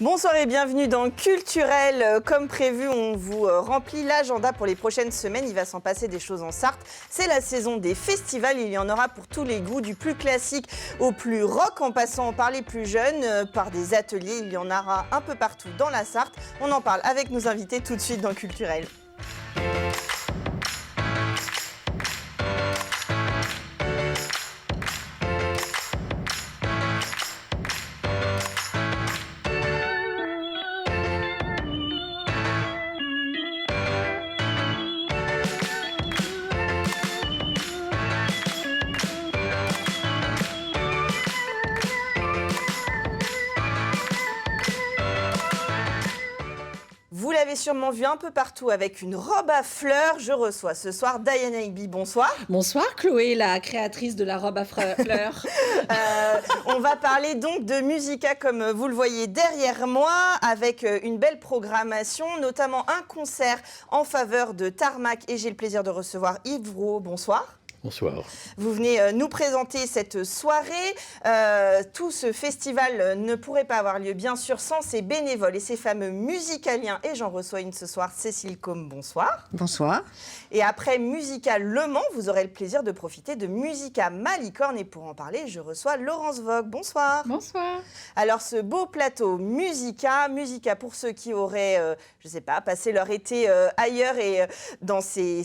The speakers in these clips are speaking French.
Bonsoir et bienvenue dans Culturel. Comme prévu, on vous remplit l'agenda pour les prochaines semaines. Il va s'en passer des choses en Sarthe. C'est la saison des festivals. Il y en aura pour tous les goûts, du plus classique au plus rock, en passant par les plus jeunes, par des ateliers. Il y en aura un peu partout dans la Sarthe. On en parle avec nos invités tout de suite dans Culturel. Vous l'avez sûrement vu un peu partout avec une robe à fleurs. Je reçois ce soir Diana Igby. Bonsoir. Bonsoir Chloé, la créatrice de la robe à fleurs. On va parler donc de Musica, comme vous le voyez derrière moi, avec une belle programmation, notamment un concert en faveur de Tarmac. Et j'ai le plaisir de recevoir Yves Vrouw. Bonsoir. Bonsoir. Vous venez nous présenter cette soirée. Tout ce festival ne pourrait pas avoir lieu, bien sûr, sans ces bénévoles et ces fameux musicaliens. Et j'en reçois une ce soir, Cécile Combe. Bonsoir. Bonsoir. Et après Musica Le Mans, vous aurez le plaisir de profiter de Musica Malicorne. Et pour en parler, je reçois Laurence Vogue. Bonsoir. Bonsoir. Alors, ce beau plateau Musica pour ceux qui auraient, je ne sais pas, passé leur été ailleurs et dans ces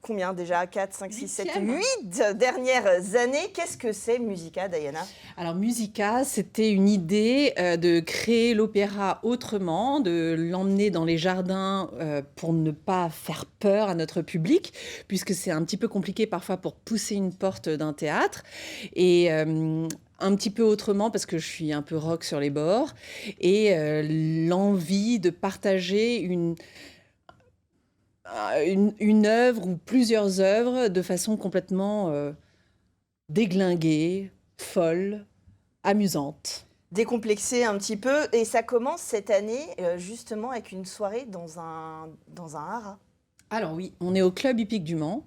combien déjà 4, 5, 6, 7, 8 dernières années. Qu'est-ce que c'est Musica, Diana ? Alors Musica, c'était une idée de créer l'opéra autrement, de l'emmener dans les jardins pour ne pas faire peur à notre public, puisque c'est un petit peu compliqué parfois pour pousser une porte d'un théâtre. Et un petit peu autrement parce que je suis un peu rock sur les bords. Et l'envie de partager une œuvre ou plusieurs œuvres de façon complètement déglinguée, folle, amusante. Décomplexée un petit peu. Et ça commence cette année justement avec une soirée dans un haras. Alors oui, on est au Club Hippique du Mans.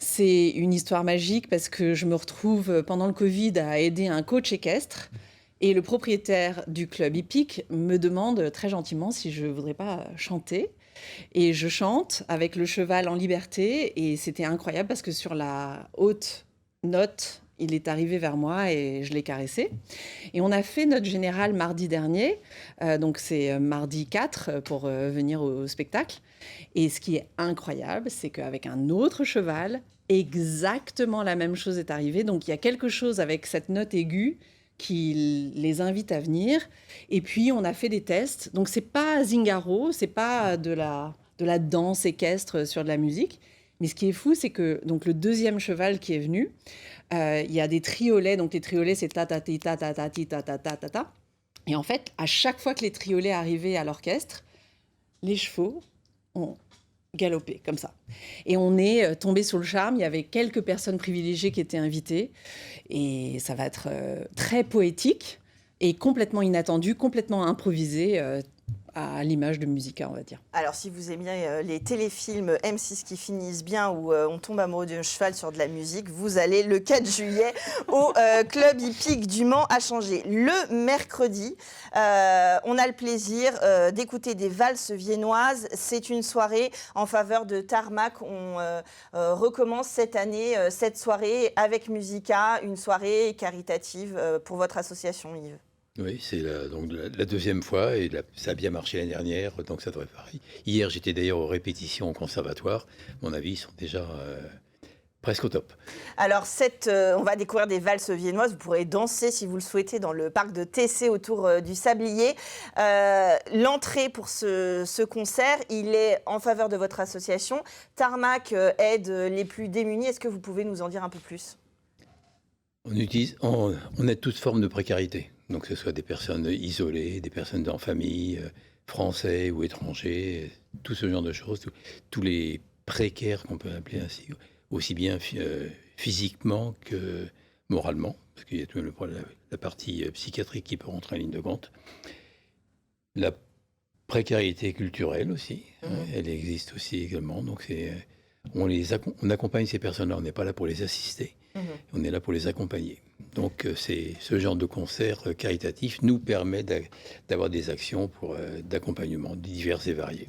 C'est une histoire magique parce que je me retrouve pendant le Covid à aider un coach équestre. Et le propriétaire du Club Hippique me demande très gentiment si je ne voudrais pas chanter. Et je chante avec le cheval en liberté. Et c'était incroyable parce que sur la haute note, il est arrivé vers moi et je l'ai caressé. Et on a fait notre générale mardi dernier. Donc c'est mardi 4 pour venir au spectacle. Et ce qui est incroyable, c'est qu'avec un autre cheval, exactement la même chose est arrivée. Donc il y a quelque chose avec cette note aiguë qui les invite à venir. Et puis, on a fait des tests. Donc, c'est pas Zingaro, c'est pas de la danse équestre sur de la musique. Mais ce qui est fou, c'est que donc, le deuxième cheval qui est venu, il y a des triolets. Donc, les triolets, c'est ta-ta-ti, ta-ta-ta-ti, ta-ta-ta-ta-ta. Et en fait, à chaque fois que les triolets arrivaient à l'orchestre, les chevaux ont galopé comme ça. Et on est tombé sous le charme. Il y avait quelques personnes privilégiées qui étaient invitées. Et ça va être très poétique et complètement inattendu, complètement improvisé à l'image de Musica, on va dire. Alors, si vous aimez les téléfilms M6 qui finissent bien, où on tombe amoureux d'un cheval sur de la musique, vous allez le 4 juillet au Club Hippique du Mans à Changer. Le mercredi, on a le plaisir d'écouter des valses viennoises. C'est une soirée en faveur de Tarmac. On recommence cette année cette soirée avec Musica, une soirée caritative pour votre association, Yves. Oui, c'est la deuxième fois et ça a bien marché l'année dernière, donc ça devrait pareil. Hier, j'étais d'ailleurs aux répétitions au conservatoire. À mon avis, ils sont déjà presque au top. Alors, on va découvrir des valses viennoises. Vous pourrez danser, si vous le souhaitez, dans le parc de Tessé autour du Sablier. L'entrée pour ce concert, il est en faveur de votre association. Tarmac aide les plus démunis. Est-ce que vous pouvez nous en dire un peu plus ? On aide toute forme de précarité. Donc, que ce soit des personnes isolées, des personnes en famille, français ou étrangers, tout ce genre de choses, tous les précaires qu'on peut appeler ainsi, aussi bien physiquement que moralement, parce qu'il y a tout la partie psychiatrique qui peut rentrer en ligne de compte. La précarité culturelle aussi, elle existe aussi également. Donc, on accompagne ces personnes-là, on n'est pas là pour les assister. On est là pour les accompagner. Donc, ce genre de concert caritatif nous permet d'avoir des actions d'accompagnement diverses et variées.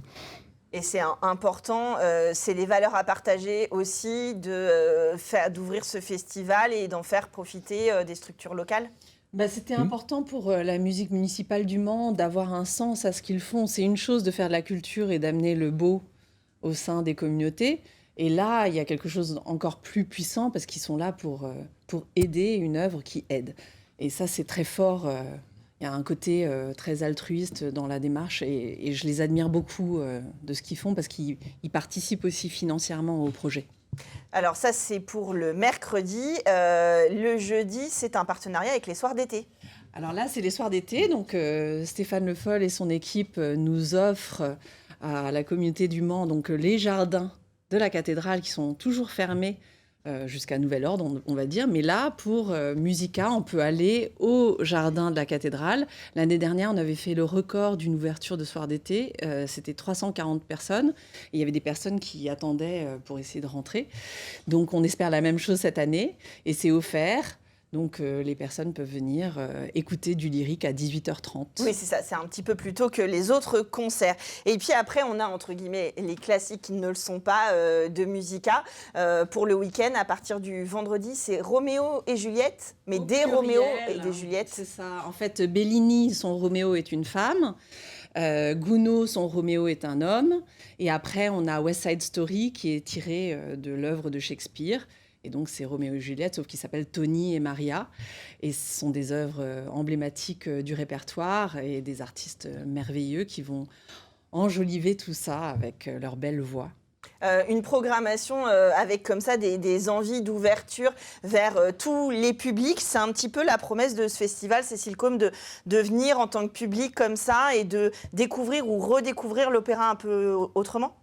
Et c'est important, c'est des valeurs à partager aussi, d'ouvrir ce festival et d'en faire profiter des structures locales. C'était important pour la musique municipale du Mans d'avoir un sens à ce qu'ils font. C'est une chose de faire de la culture et d'amener le beau au sein des communautés. Et là, il y a quelque chose encore plus puissant parce qu'ils sont là pour aider une œuvre qui aide. Et ça, c'est très fort. Il y a un côté très altruiste dans la démarche et je les admire beaucoup de ce qu'ils font parce qu'ils participent aussi financièrement au projet. Alors ça, c'est pour le mercredi. Le jeudi, c'est un partenariat avec les soirs d'été. Alors là, c'est les soirs d'été. Donc Stéphane Le Foll et son équipe nous offrent à la communauté du Mans donc, les jardins de la cathédrale qui sont toujours fermés jusqu'à nouvel ordre, on va dire. Mais là, pour Musica, on peut aller au jardin de la cathédrale. L'année dernière, on avait fait le record d'une ouverture de soir d'été. C'était 340 personnes. Et il y avait des personnes qui attendaient pour essayer de rentrer. Donc, on espère la même chose cette année. Et c'est offert. Donc, les personnes peuvent venir écouter du lyrique à 18h30. Oui, c'est ça. C'est un petit peu plus tôt que les autres concerts. Et puis après, on a, entre guillemets, les classiques qui ne le sont pas de Musica. Pour le week-end, à partir du vendredi, c'est Roméo et Juliette, mais des Roméo et des Juliette. C'est ça. En fait, Bellini, son Roméo est une femme. Gounod, son Roméo est un homme. Et après, on a West Side Story, qui est tiré de l'œuvre de Shakespeare. Et donc, c'est Roméo et Juliette, sauf qu'ils s'appellent Tony et Maria. Et ce sont des œuvres emblématiques du répertoire et des artistes merveilleux qui vont enjoliver tout ça avec leur belle voix. Une programmation avec comme ça des envies d'ouverture vers tous les publics. C'est un petit peu la promesse de ce festival, Cécile Combe, de venir en tant que public comme ça et de découvrir ou redécouvrir l'opéra un peu autrement.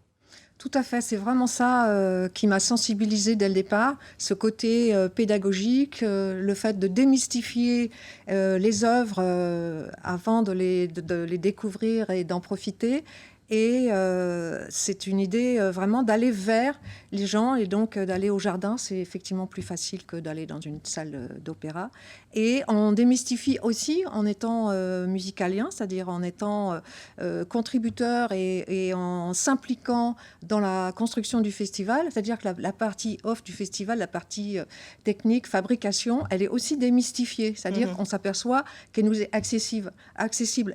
Tout à fait, c'est vraiment ça qui m'a sensibilisée dès le départ, ce côté pédagogique, le fait de démystifier les œuvres avant de les découvrir et d'en profiter. Et c'est une idée vraiment d'aller vers les gens et donc d'aller au jardin. C'est effectivement plus facile que d'aller dans une salle d'opéra. Et on démystifie aussi en étant musicalien, c'est-à-dire en étant contributeur et en s'impliquant dans la construction du festival. C'est-à-dire que la partie off du festival, la partie technique, fabrication, elle est aussi démystifiée. C'est-à-dire qu'on s'aperçoit qu'elle nous est accessible.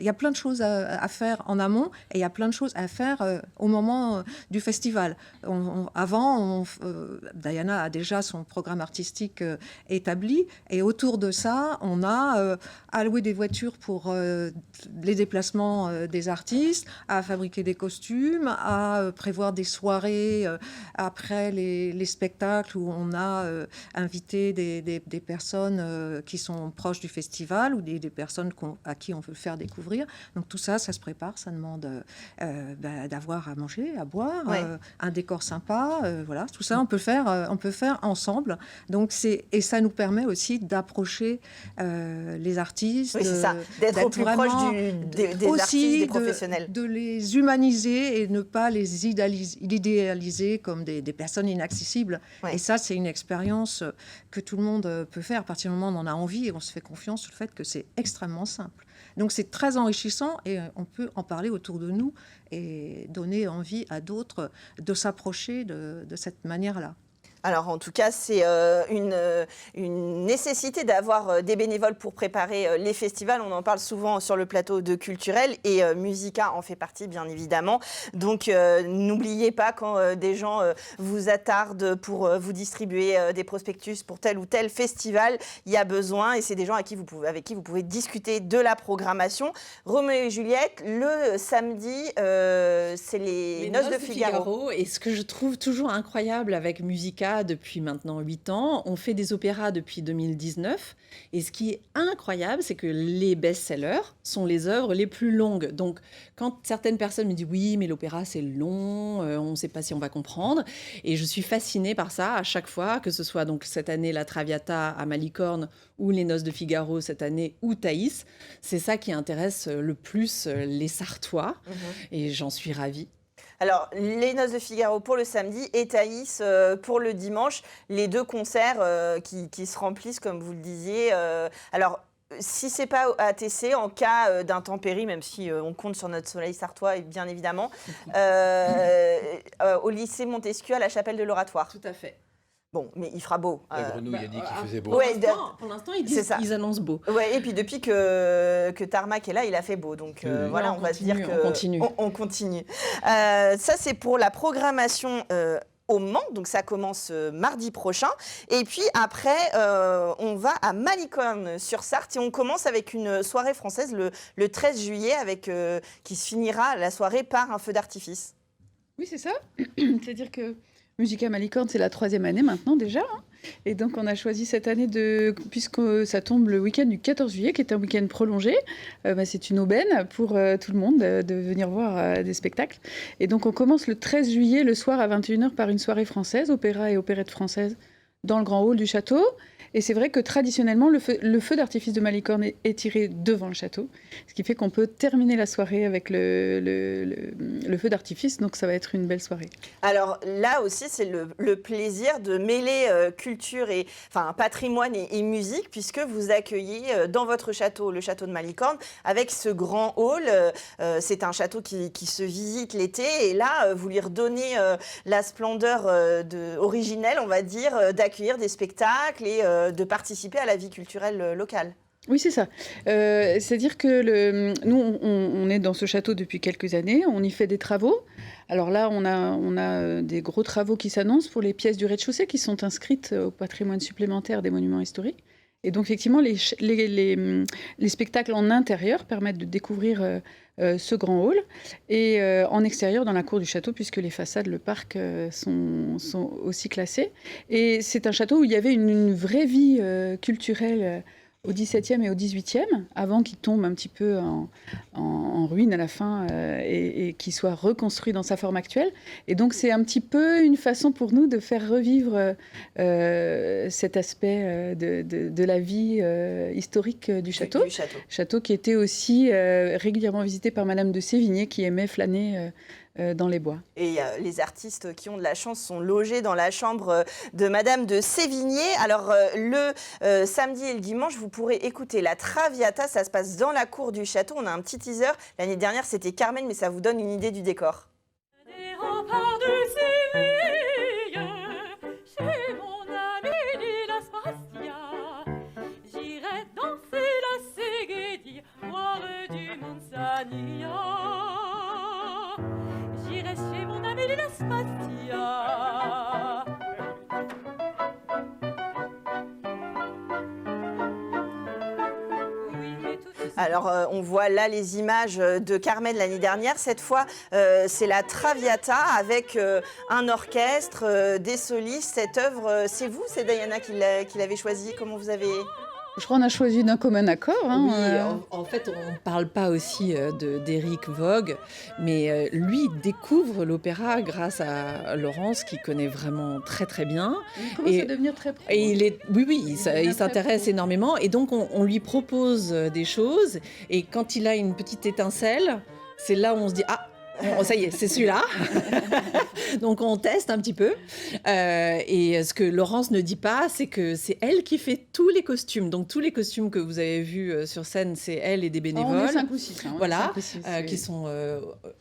Il y a plein de choses à faire en amont et il y a plein de choses à faire au moment du festival. Diana a déjà son programme artistique établi et autour de ça, on a alloué des voitures pour les déplacements des artistes, à fabriquer des costumes, à prévoir des soirées après les spectacles où on a invité des personnes qui sont proches du festival ou des personnes à qui on veut faire découvrir. Donc tout ça, ça se prépare, ça demande d'avoir à manger, à boire, un décor sympa, voilà, tout ça on peut faire ensemble. Donc et ça nous permet aussi d'approcher les artistes, c'est ça, d'être au plus proche des artistes, des professionnels, de les humaniser et ne pas les idéaliser comme des personnes inaccessibles. Et ça, c'est une expérience que tout le monde peut faire à partir du moment où on en a envie et on se fait confiance sur le fait que c'est extrêmement simple. Donc c'est très enrichissant et on peut en parler autour de nous et donner envie à d'autres de s'approcher de cette manière-là. Alors en tout cas, c'est une nécessité d'avoir des bénévoles pour préparer les festivals. On en parle souvent sur le plateau de Culturel et Musica en fait partie, bien évidemment. Donc n'oubliez pas quand des gens vous attardent pour vous distribuer des prospectus pour tel ou tel festival, il y a besoin et c'est des gens avec qui vous pouvez discuter de la programmation. Roméo et Juliette, le samedi, c'est les Noces de Figaro. Et ce que je trouve toujours incroyable avec Musica, depuis maintenant 8 ans. On fait des opéras depuis 2019. Et ce qui est incroyable, c'est que les best-sellers sont les œuvres les plus longues. Donc, quand certaines personnes me disent « Oui, mais l'opéra, c'est long, on ne sait pas si on va comprendre ». Et je suis fascinée par ça à chaque fois, que ce soit donc cette année la Traviata à Malicorne ou les Noces de Figaro cette année ou Thaïs. C'est ça qui intéresse le plus les Sartois. Et j'en suis ravie. Alors, les Noces de Figaro pour le samedi et Thaïs pour le dimanche. Les 2 concerts qui se remplissent, comme vous le disiez. Alors, si c'est pas à TC, en cas d'intempérie, même si on compte sur notre soleil sartois, bien évidemment, au lycée Montesquieu à la chapelle de l'Oratoire. Tout à fait. Bon, mais il fera beau. La grenouille a dit qu'il faisait beau. Ouais, Pour l'instant, ils annoncent beau. Ouais, et puis depuis que Tarmac est là, il a fait beau. Donc voilà, on va se dire on continue. On continue. Ça, c'est pour la programmation au Mans, donc ça commence mardi prochain. Et puis après, on va à Malicorne-sur-Sarthe et on commence avec une soirée française le 13 juillet, qui se finira la soirée par un feu d'artifice. Oui, c'est ça. C'est-à-dire que Musica Malicorne, c'est la 3e année maintenant déjà. Et donc, on a choisi cette année, puisque ça tombe le week-end du 14 juillet, qui est un week-end prolongé, c'est une aubaine pour tout le monde de venir voir des spectacles. Et donc, on commence le 13 juillet, le soir à 21h, par une soirée française, opéra et opérette française, dans le grand hall du château. Et c'est vrai que traditionnellement, le feu d'artifice de Malicorne est tiré devant le château, ce qui fait qu'on peut terminer la soirée avec le feu d'artifice, donc ça va être une belle soirée. Alors là aussi, c'est le plaisir de mêler culture patrimoine et musique, puisque vous accueillez dans votre château, le château de Malicorne, avec ce grand hall. C'est un château qui se visite l'été, et là, vous lui redonnez la splendeur originelle, on va dire, d'accueillir des spectacles et de participer à la vie culturelle locale. Oui, c'est ça. C'est-à-dire que nous, on est dans ce château depuis quelques années, on y fait des travaux. Alors là, on a des gros travaux qui s'annoncent pour les pièces du rez-de-chaussée qui sont inscrites au patrimoine supplémentaire des monuments historiques. Et donc, effectivement, les spectacles en intérieur permettent de découvrir ce grand hall, et en extérieur, dans la cour du château, puisque les façades, le parc sont aussi classés. Et c'est un château où il y avait une vraie vie culturelle au XVIIe et au XVIIIe, avant qu'il tombe un petit peu en ruine à la fin et qu'il soit reconstruit dans sa forme actuelle. Et donc, c'est un petit peu une façon pour nous de faire revivre cet aspect de la vie historique du château. Château qui était aussi régulièrement visité par Madame de Sévigné, qui aimait flâner dans les bois. Et les artistes qui ont de la chance sont logés dans la chambre de Madame de Sévigné. Alors le samedi et le dimanche, vous pourrez écouter la Traviata. Ça se passe dans la cour du château. On a un petit teaser. L'année dernière, c'était Carmen, mais ça vous donne une idée du décor. Des remparts de Séville, chez mon ami Lila Spastia, j'irai danser la Ségédie, voir du Manzanilla. J'irai chez mon ami Lila Spastia. Alors, on voit là les images de Carmen l'année dernière. Cette fois, c'est la Traviata avec un orchestre, des solistes. Cette œuvre, c'est vous, c'est Diana qui l'avez choisie. Comment vous avez... Je crois qu'on a choisi d'un commun accord. Oui, en fait, on ne parle pas aussi d'Éric Vogue, mais lui découvre l'opéra grâce à Laurence, qui connaît vraiment très très bien. Il commence à devenir très pro. Et il s'intéresse énormément. Et donc, on lui propose des choses. Et quand il a une petite étincelle, c'est là où on se dit « Ah !» ça y est, c'est celui-là. Donc on teste un petit peu. Et ce que Laurence ne dit pas, c'est que c'est elle qui fait tous les costumes. Donc tous les costumes que vous avez vus sur scène, c'est elle et des bénévoles. On est 5 ou 6. Voilà, 5 ou 6, qui sont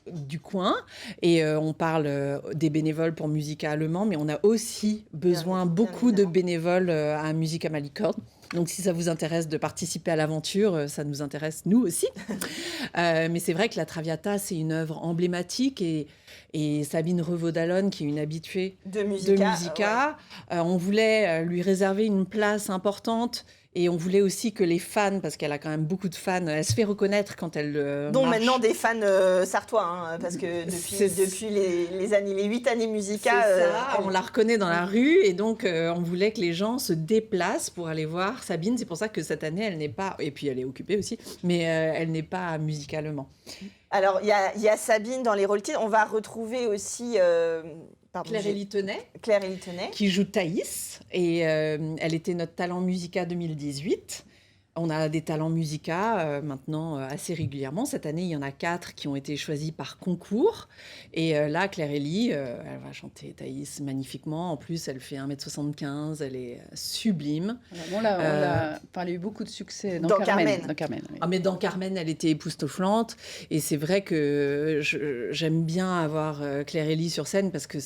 du coin. Et on parle des bénévoles pour Musica Allemand, mais on a aussi besoin beaucoup de bénévoles à Musica Malicorne. Donc, si ça vous intéresse de participer à l'aventure, ça nous intéresse, nous aussi. Mais c'est vrai que la Traviata, c'est une œuvre emblématique. Et Sabine Revaud-Dallon, qui est une habituée de Musica, on voulait lui réserver une place importante. Et on voulait aussi que les fans, parce qu'elle a quand même beaucoup de fans, elle se fait reconnaître quand elle dont marche. Maintenant des fans sartois, parce que depuis les 8 années Musica... on la reconnaît dans la rue, et donc on voulait que les gens se déplacent pour aller voir Sabine. C'est pour ça que cette année, elle n'est pas... Et puis elle est occupée aussi, mais elle n'est pas musicalement. Alors, il y a Sabine dans les rôles titres. On va retrouver aussi... Claire-Élie Tenay, Claire-Élie Tenay, qui joue Thaïs, et elle était notre talent Musica 2018. On a des talents musicaux maintenant assez régulièrement. Cette année, il y en a 4 qui ont été choisis par concours. Et là, Claire Ellie, elle va chanter Thaïs magnifiquement. En plus, elle fait 1m75, elle est sublime. Bon, elle a eu beaucoup de succès Dans Carmen. Dans Carmen, oui. Ah, mais dans Carmen, elle était époustouflante. Et c'est vrai que j'aime bien avoir Claire Ellie sur scène parce que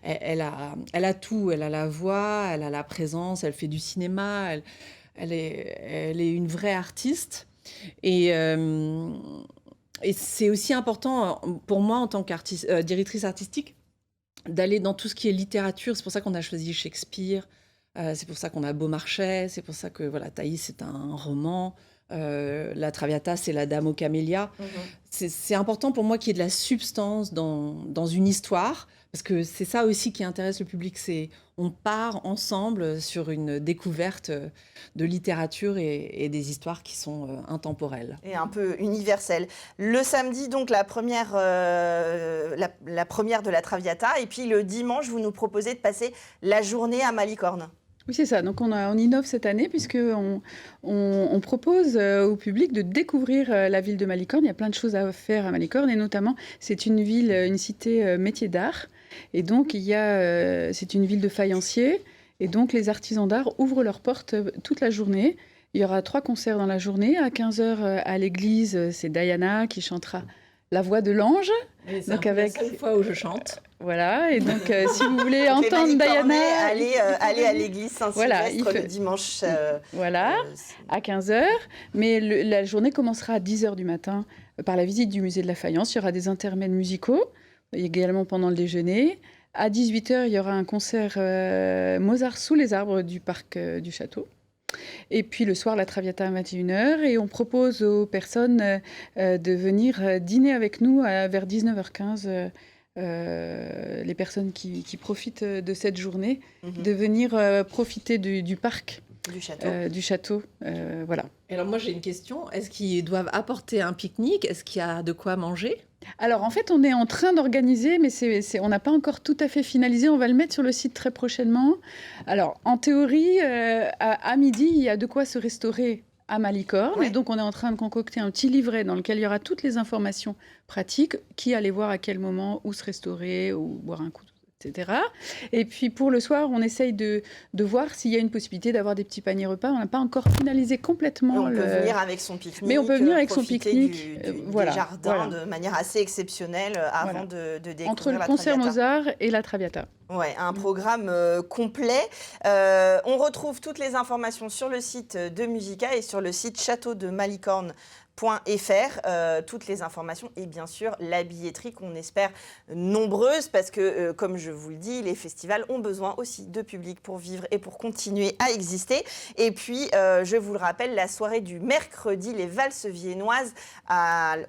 elle a tout. Elle a la voix, elle a la présence, elle fait du cinéma. Elle est une vraie artiste. Et c'est aussi important pour moi, en tant que directrice artistique, d'aller dans tout ce qui est littérature. C'est pour ça qu'on a choisi Shakespeare. C'est pour ça qu'on a Beaumarchais. C'est pour ça que Thaïs, c'est un roman. La Traviata, c'est la Dame aux camélias. C'est important pour moi qu'il y ait de la substance dans une histoire, parce que c'est ça aussi qui intéresse le public. On part ensemble sur une découverte de littérature et des histoires qui sont intemporelles. Et un peu universelles. Le samedi, donc, la première de la Traviata. Et puis le dimanche, vous nous proposez de passer la journée à Malicorne. Oui, c'est ça. Donc, on innove cette année puisqu'on on propose au public de découvrir la ville de Malicorne. Il y a plein de choses à faire à Malicorne et notamment, c'est une cité métier d'art. Et donc, c'est une ville de faïenciers. Et donc, les artisans d'art ouvrent leurs portes toute la journée. Il y aura 3 concerts dans la journée. À 15h, à l'église, c'est Diana qui chantera La Voix de l'ange. C'est la seule fois où je chante. Voilà, et donc si vous voulez entendre Diana... Allez à l'église Saint-Sylvestre le dimanche. À 15h. Mais la journée commencera à 10h du matin par la visite du musée de la faïence. Il y aura des intermèdes musicaux, également pendant le déjeuner. À 18h, il y aura un concert Mozart sous les arbres du parc du château. Et puis le soir, la Traviata à 21h. Et on propose aux personnes de venir dîner avec nous vers 19h15. Les personnes qui profitent de cette journée, de venir profiter du parc. Du château. Voilà. Et alors moi j'ai une question, est-ce qu'ils doivent apporter un pique-nique? Est-ce qu'il y a de quoi manger? Alors en fait on est en train d'organiser, mais on n'a pas encore tout à fait finalisé, on va le mettre sur le site très prochainement. Alors en théorie, à midi il y a de quoi se restaurer à Malicorne, et donc on est en train de concocter un petit livret dans lequel il y aura toutes les informations pratiques, qui aller voir à quel moment, où se restaurer, ou boire un coup, etc. Et puis pour le soir, on essaye de voir s'il y a une possibilité d'avoir des petits paniers repas. On n'a pas encore finalisé complètement. On peut venir avec son pique-nique. Mais on peut venir avec son pique-nique. Des jardins de manière assez exceptionnelle avant de découvrir entre le la concert Traviata. Mozart et la Traviata. Ouais, un programme complet. On retrouve toutes les informations sur le site de Musica et sur le site châteaudemalicorne.fr. Toutes les informations et bien sûr la billetterie qu'on espère nombreuse parce que, comme je vous le dis, les festivals ont besoin aussi de public pour vivre et pour continuer à exister. Et puis, je vous le rappelle, la soirée du mercredi, les valses viennoises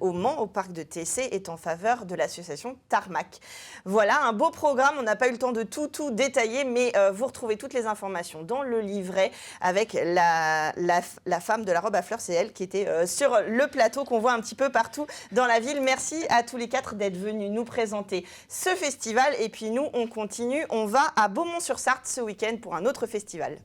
au Mans, au parc de Tessé, est en faveur de l'association Tarmac. Voilà, un beau programme. On n'a pas eu le temps de tout détailler, mais vous retrouvez toutes les informations dans le livret avec la femme de la robe à fleurs. C'est elle qui était sur le plateau qu'on voit un petit peu partout dans la ville. Merci à tous les 4 d'être venus nous présenter ce festival. Et puis nous, on continue. On va à Beaumont-sur-Sarthe ce week-end pour un autre festival.